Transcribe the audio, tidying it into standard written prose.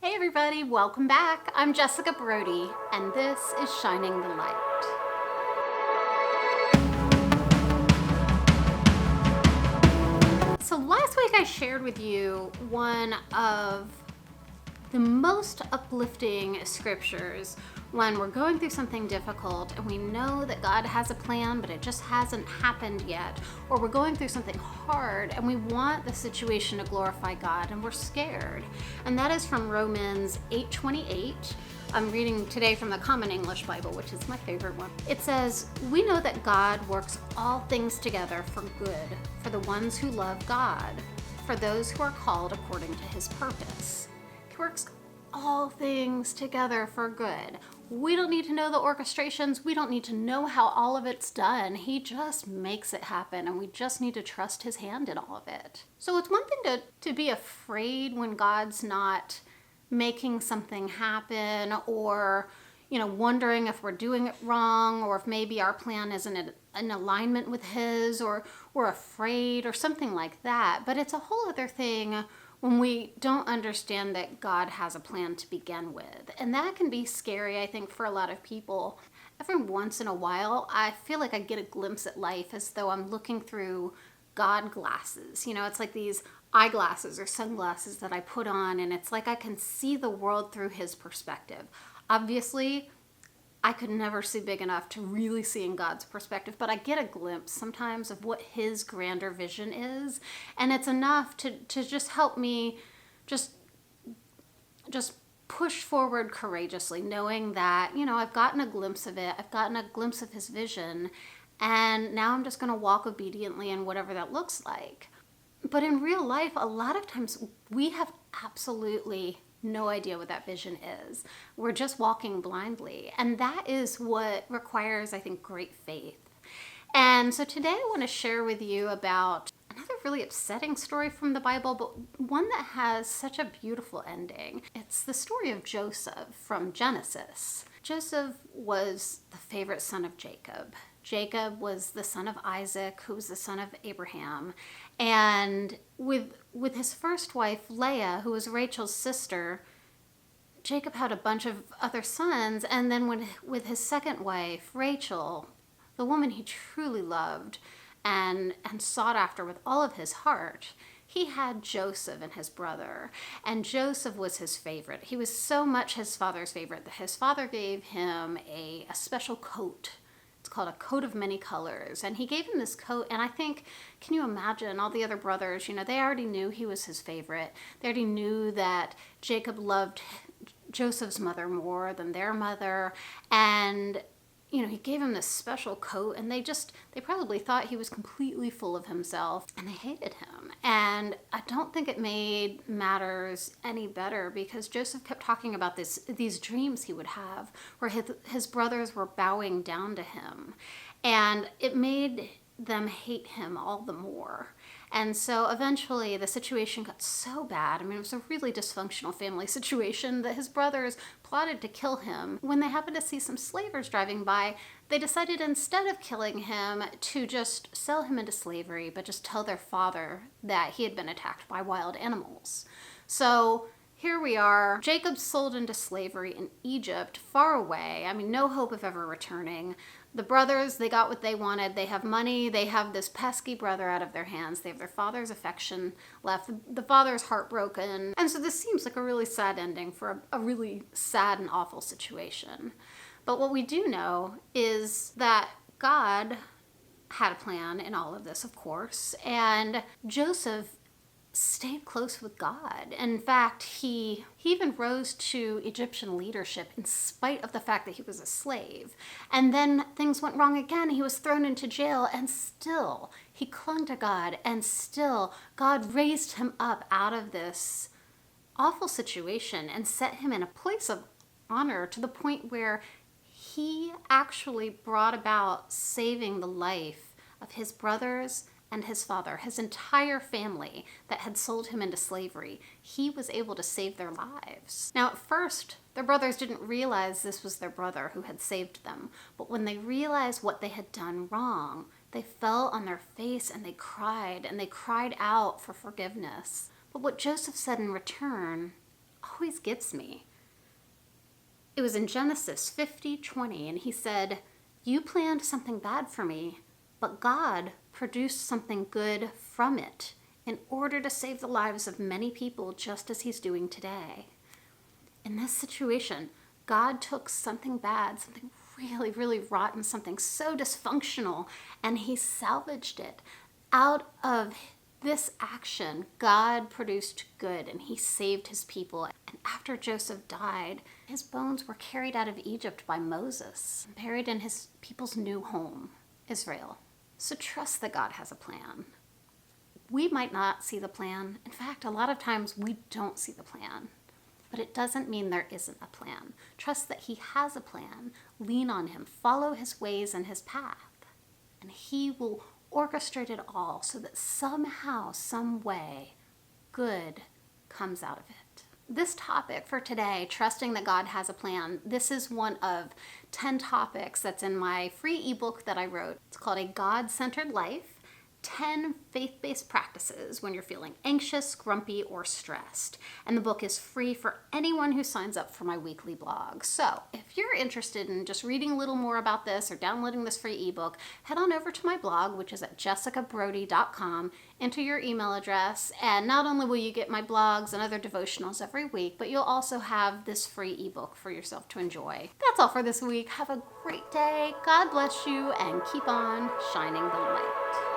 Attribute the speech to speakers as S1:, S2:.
S1: Hey everybody, welcome back. I'm Jessica Brodie, and this is Shining the Light. So last week I shared with you one of the most uplifting scriptures when we're going through something difficult and we know that God has a plan, but it just hasn't happened yet. Or we're going through something hard and we want the situation to glorify God and we're scared. And that is from Romans 8:28. I'm reading today from the Common English Bible, which is my favorite one. It says, "We know that God works all things together for good for the ones who love God, for those who are called according to his purpose." He works all things together for good. We don't need to know the orchestrations. We don't need to know how all of it's done. He just makes it happen, and we just need to trust his hand in all of it. So it's one thing to be afraid when God's not making something happen, or wondering if we're doing it wrong, or if maybe our plan isn't in alignment with his, or we're afraid or something like that. But it's a whole other thing when we don't understand that God has a plan to begin with. And that can be scary, I think, for a lot of people. Every once in a while, I feel like I get a glimpse at life as though I'm looking through God glasses. It's like these eyeglasses or sunglasses that I put on, and it's like I can see the world through his perspective. Obviously, I could never see big enough to really see in God's perspective, but I get a glimpse sometimes of what his grander vision is, and it's enough to just help me just push forward courageously, knowing that, I've gotten a glimpse of it, I've gotten a glimpse of his vision, and now I'm just going to walk obediently in whatever that looks like. But in real life, a lot of times we have absolutely no idea what that vision is. We're just walking blindly. And that is what requires, I think, great faith. And so today I want to share with you about another really upsetting story from the Bible, but one that has such a beautiful ending. It's the story of Joseph from Genesis. Joseph was the favorite son of Jacob. Jacob was the son of Isaac, who was the son of Abraham. And with his first wife, Leah, who was Rachel's sister, Jacob had a bunch of other sons. And then with his second wife, Rachel, the woman he truly loved and sought after with all of his heart, he had Joseph and his brother. And Joseph was his favorite. He was so much his father's favorite that his father gave him a special coat. It's called a coat of many colors. And he gave him this coat, and I think, can you imagine all the other brothers, they already knew he was his favorite. They already knew that Jacob loved Joseph's mother more than their mother. And he gave him this special coat, and they probably thought he was completely full of himself, and they hated him. And I don't think it made matters any better, because Joseph kept talking about these dreams he would have where his brothers were bowing down to him, and it made them hate him all the more. And so eventually the situation got so bad. It was a really dysfunctional family situation that his brothers plotted to kill him. When they happened to see some slavers driving by, they decided, instead of killing him, to just sell him into slavery, but just tell their father that he had been attacked by wild animals. So here we are, Jacob sold into slavery in Egypt, far away. No hope of ever returning. The brothers, they got what they wanted. They have money. They have this pesky brother out of their hands. They have their father's affection left. The father's heartbroken. And so this seems like a really sad ending for a really sad and awful situation. But what we do know is that God had a plan in all of this, of course. And Joseph stayed close with God. In fact, he even rose to Egyptian leadership in spite of the fact that he was a slave. And then things went wrong again. He was thrown into jail, and still he clung to God, and still God raised him up out of this awful situation and set him in a place of honor, to the point where he actually brought about saving the life of his brothers and his father, his entire family that had sold him into slavery. He was able to save their lives. Now, at first, their brothers didn't realize this was their brother who had saved them. But when they realized what they had done wrong, they fell on their face and they cried out for forgiveness. But what Joseph said in return always gets me. It was in Genesis 50:20, and he said, "You planned something bad for me, but God produced something good from it in order to save the lives of many people, just as he's doing today." In this situation, God took something bad, something really, really rotten, something so dysfunctional, and he salvaged it. Out of this action, God produced good, and he saved his people. And after Joseph died, his bones were carried out of Egypt by Moses, buried in his people's new home, Israel. So trust that God has a plan. We might not see the plan. In fact, a lot of times we don't see the plan. But it doesn't mean there isn't a plan. Trust that he has a plan. Lean on him. Follow his ways and his path. And he will orchestrate it all so that somehow, some way, good comes out of it. This topic for today, trusting that God has a plan, this is one of 10 topics that's in my free ebook that I wrote. It's called A God-Centered Life. 10 faith-based practices when you're feeling anxious, grumpy, or stressed. And the book is free for anyone who signs up for my weekly blog. So if you're interested in just reading a little more about this or downloading this free ebook, head on over to my blog, which is at jessicabrodie.com, enter your email address, and not only will you get my blogs and other devotionals every week, but you'll also have this free ebook for yourself to enjoy. That's all for this week. Have a great day. God bless you, and keep on shining the light.